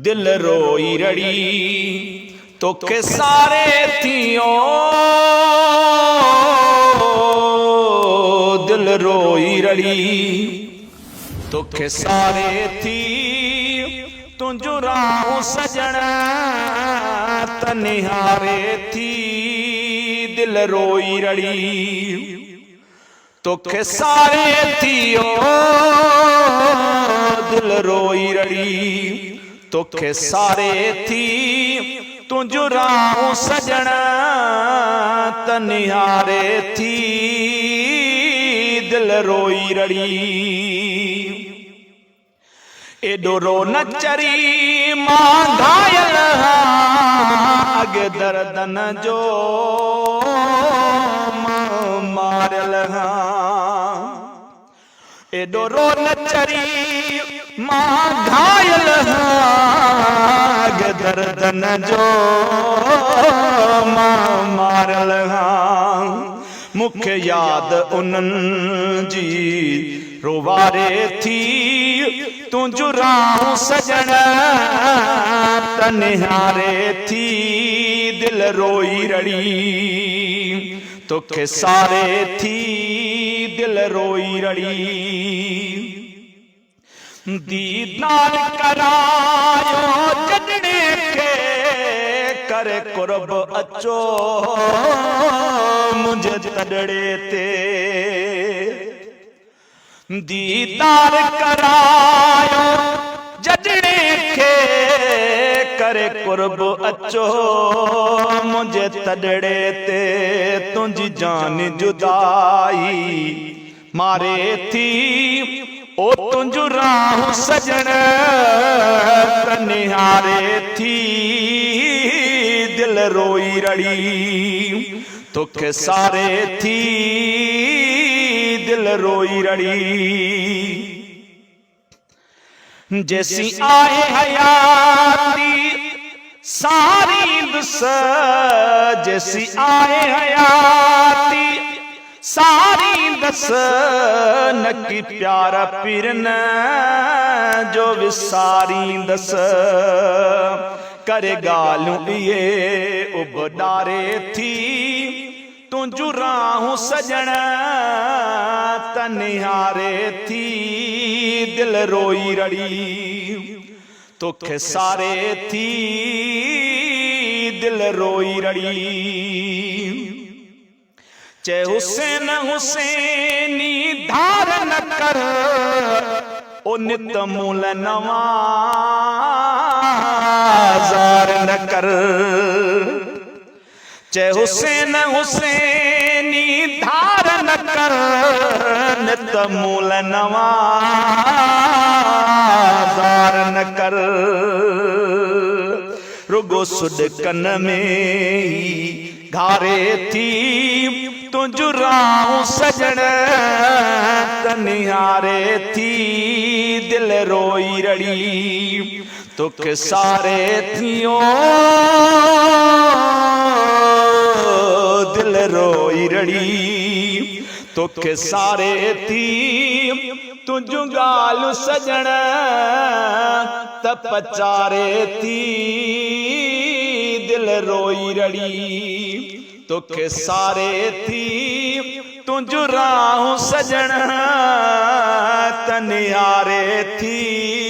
दिल रोई रड़ी तोखे सारे थियो दिल रोई रड़ी तोखे सारे थी तुझो राहूं सजण तनिहारे थी दिल रोई रड़ी तोखे सारे थियो दिल रोई रड़ी तोखे सारे थी तुझो राहूं सजण तनिहारे थी दिल रोई रड़ी एडो रो न चरी मां घायल अगे दर्दन जो मारल एडो रो न चरी मां घायल अगे दर्दन जो मारल मुख्य याद उन्हनि जी रोवारे थी तुझो राहूं सजण तनिहारे थी दिल रोई रड़ी तोखे सारे थी दिल रोई रड़ी दीदार करायो जॾणे खे करे कुर्ब अचो मुझे तड़ड़े ते दीदार करायो जॾणे खे करे कुर्ब अचो मुझे तड़ड़े ते तुझी जान जुदाई मारे थी ओ तुझो राहूं सजण तनिहारे थी दिल रोई रड़ी तोखे सारे थी दिल रोई रड़ी जैसी आए हयाती सारी दुस जैसी आए हयाती सारी दस नकी प्यारा पिरन जो विसारी दस करे गालूं ये उबडारे थी तुझो राहूं सजण तनिहारे थी दिल रोई रड़ी तोखे सारे थी दिल रोई रड़ी चे हुसैन हुसैनी धार न कर ओ नित मूल नवा जार न कर चे हुसैन हुसैनी धार न कर नित मूल नवा जार न कर रुगो सुडकन में घारे थी तुझो राहूं सजण तनिहारे थी दिल रोई रड़ी तोखे सारे थियो दिल रोई रड़ी तोखे सारे थी तुझो गालू सजण त पचारे थी दिल रोई रड़ी तोखे सारे थी तुझो राहूं सजण तनिहारे थी